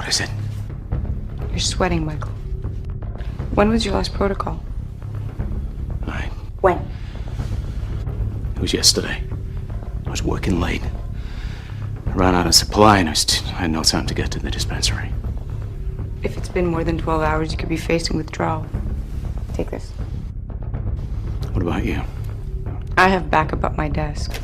What is it? You're sweating, Michael. When was your last protocol? When? It was yesterday. I was working late. I ran out of supply and I had no time to get to the dispensary. If it's been more than 12 hours, you could be facing withdrawal. Take this. What about you? I have backup at my desk.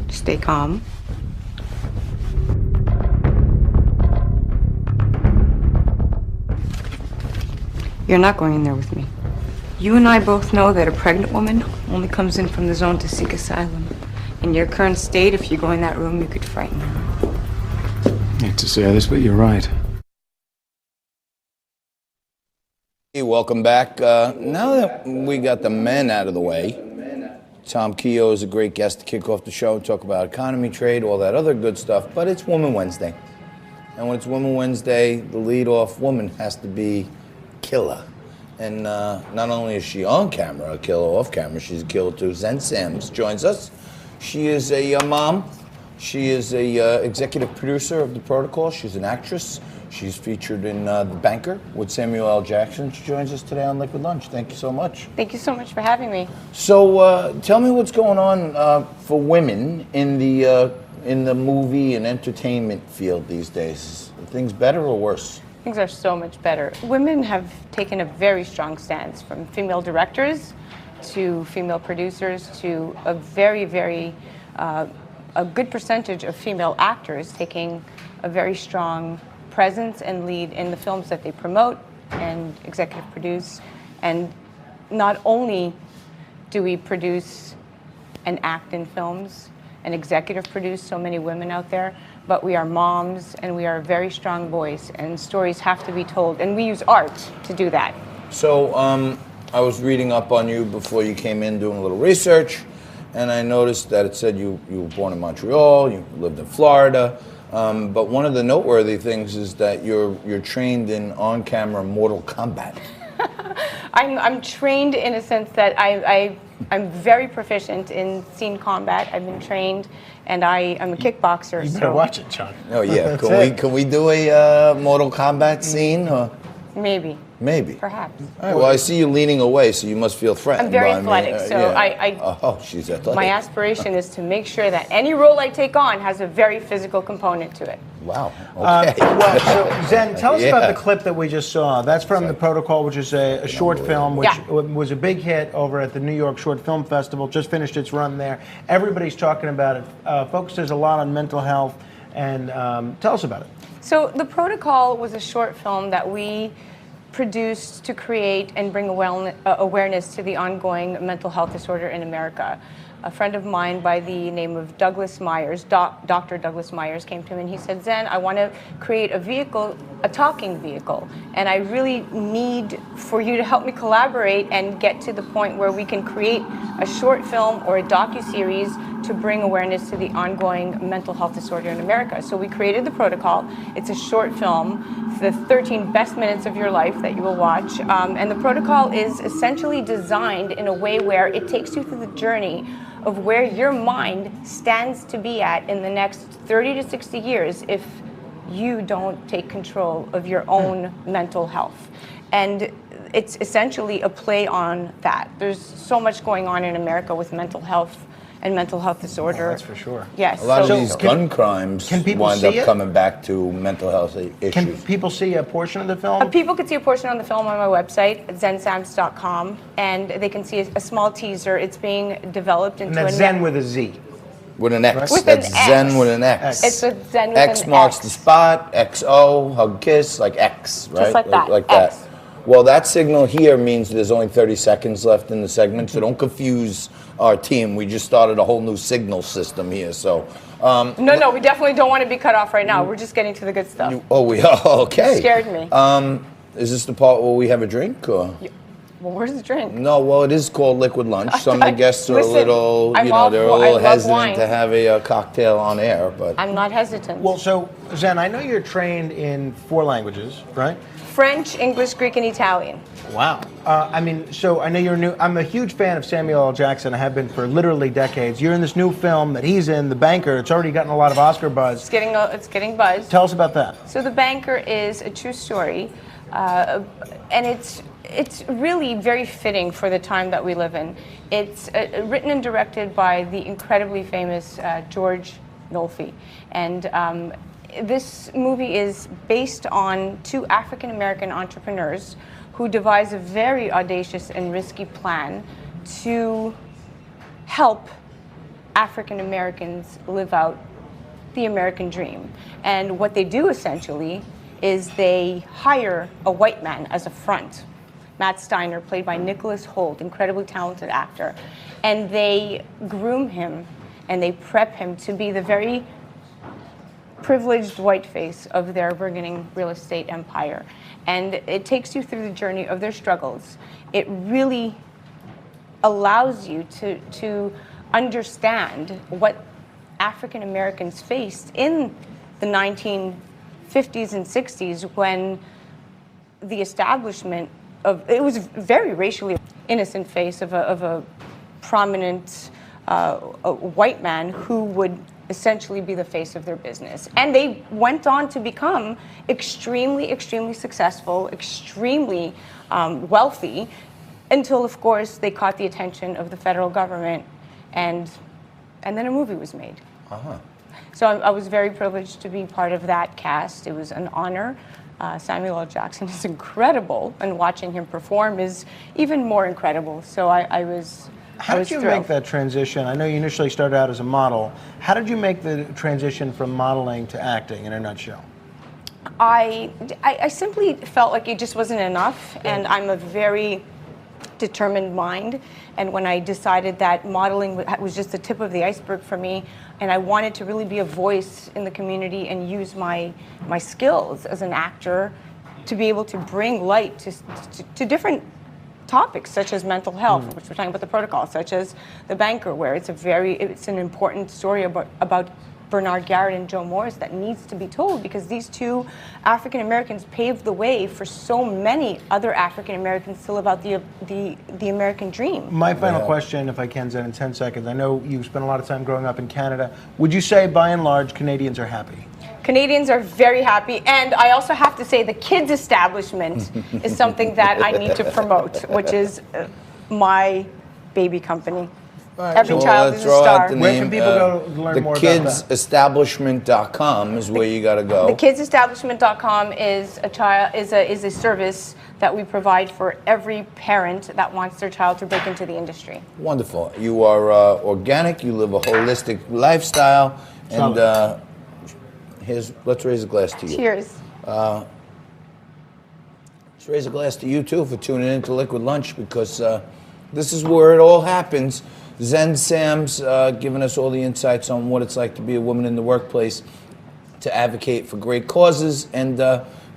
Stay calm. You're not going in there with me. You and I both know that a pregnant woman only comes in from the zone to seek asylum. In your current state, if you go in that room, you could frighten her. I hate to say this, but you're right. Hey, welcome back. Now that we got the men out of the way, Tom Keogh is a great guest to kick off the show and talk about economy, trade, all that other good stuff, but it's Woman Wednesday. And when it's Woman Wednesday, the lead-off woman has to be killer. And not only is she on camera, a killer off camera, she's a killer too. Zen Sams joins us. She is a mom. She is a executive producer of The Protocol. She's an actress. She's featured in The Banker with Samuel L. Jackson. She joins us today on Liquid Lunch. Thank you so much. Thank you so much for having me. So tell me what's going on for women in the movie and entertainment field these days. Are things better or worse? Things are so much better. Women have taken a very strong stance, from female directors to female producers to a very a good percentage of female actors taking a very strong presence and lead in the films that they promote and executive produce. And not only do we produce and act in films and executive produce so many women out there, but we are moms and we are a very strong voice, and stories have to be told, and we use art to do that. So I was reading up on you before you came in, doing a little research, and I noticed that it said you were born in Montreal, you lived in Florida, but one of the noteworthy things is that you're trained in on-camera Mortal Kombat. I'm trained in a sense that I'm very proficient in scene combat. I've been trained, and I am a kickboxer. You better watch it, John. Oh yeah, can we do a Mortal Kombat scene? Or? Maybe. Maybe. Perhaps. All right, well, I see you leaning away, so you must feel threatened. I'm very by athletic, me. so yeah. Oh, she's athletic. My aspiration is to make sure that any role I take on has a very physical component to it. Wow. Okay. Well, so Zen, tell us about the clip that we just saw. That's from The Protocol, which is a short film, which was a big hit over at the New York Short Film Festival. Just finished its run there. Everybody's talking about it. Focuses a lot on mental health, and tell us about it. So The Protocol was a short film that we produced to create and bring awareness to the ongoing mental health disorder in America. A friend of mine by the name of Douglas Myers, Dr. Douglas Myers, came to me and he said, Zen, I want to create a vehicle, a talking vehicle, and I really need for you to help me collaborate and get to the point where we can create a short film or a docuseries to bring awareness to the ongoing mental health disorder in America. So we created The Protocol. It's a short film, the 13 best minutes of your life that you will watch. And The Protocol is essentially designed in a way where it takes you through the journey of where your mind stands to be at in the next 30 to 60 years if you don't take control of your own mental health. And it's essentially a play on that. There's so much going on in America with mental health and mental health disorder. Oh, that's for sure. Yes. A lot of these gun crimes wind up coming back to mental health issues. Can people see a portion of the film? People can see a portion of the film on my website, zensams.com, and they can see a small teaser. It's being developed into and that's Zen with a Z. With an X. With That's an X. Zen with an X. It's a Zen with X an marks X. the spot, XO, hug, kiss, like X, right? Just like that. Like X. that. Well, that signal here means there's only 30 seconds left in the segment, so don't confuse our team. We just started a whole new signal system here, so. No, we definitely don't want to be cut off right now. We're just getting to the good stuff. We are? Okay. You scared me. Is this the part where we have a drink, or? Well, where's the drink? No, well, it is called Liquid Lunch. Some of the guests are Listen, a little, I'm all they're a for- I little love hesitant wine. to have a cocktail on air, but I'm not hesitant. Well, so Zen, I know you're trained in 4 languages, right? French, English, Greek, and Italian. Wow. I mean, so I know you're new. I'm a huge fan of Samuel L. Jackson. I have been for literally decades. You're in this new film that he's in, The Banker. It's already gotten a lot of Oscar buzz. It's getting buzz. Tell us about that. So The Banker is a true story, and it's really very fitting for the time that we live in. It's written and directed by the incredibly famous George Nolfi, and this movie is based on 2 African-American entrepreneurs who devise a very audacious and risky plan to help African-Americans live out the American dream. And what they do essentially is they hire a white man as a front. Matt Steiner, played by Nicholas Hoult, incredibly talented actor. And they groom him and they prep him to be the very privileged white face of their burgeoning real estate empire. And it takes you through the journey of their struggles. It really allows you to understand what African Americans faced in the 1950s and 60s when the establishment it was very racially innocent face of a prominent a white man who would essentially be the face of their business. And they went on to become extremely, extremely successful, extremely wealthy, until, of course, they caught the attention of the federal government, and then a movie was made. So I was very privileged to be part of that cast. It was an honor. Samuel L. Jackson is incredible, and watching him perform is even more incredible. So I was How did you thrilled. make that transition? I know you initially started out as a model. How did you make the transition from modeling to acting, in a nutshell? I simply felt like it just wasn't enough, and I'm a very determined mind. And when I decided that modeling was just the tip of the iceberg for me, and I wanted to really be a voice in the community and use my skills as an actor to be able to bring light to different topics, such as mental health, which we're talking about the protocol, such as The Banker, where it's an important story about Bernard Garrett and Joe Morris that needs to be told, because these 2 African Americans paved the way for so many other African Americans to live out the American dream. My final question, if I can, Zen, in 10 seconds. I know you've spent a lot of time growing up in Canada. Would you say, by and large, Canadians are happy? Canadians are very happy, and I also have to say the kids establishment is something that I need to promote, which is my baby company. Every child is a star. Where can people go to learn more about that? TheKidsEstablishment.com is where you got to go. TheKidsEstablishment.com is a service that we provide for every parent that wants their child to break into the industry. Wonderful. You are organic. You live a holistic lifestyle, and let's raise a glass to you. Cheers. Let's raise a glass to you too for tuning in to Liquid Lunch, because this is where it all happens. Zen Sam's giving us all the insights on what it's like to be a woman in the workplace, to advocate for great causes, and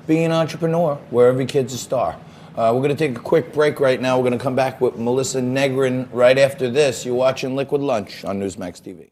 being an entrepreneur where every kid's a star. We're going to take a quick break right now. We're going to come back with Melissa Negrin right after this. You're watching Liquid Lunch on Newsmax TV.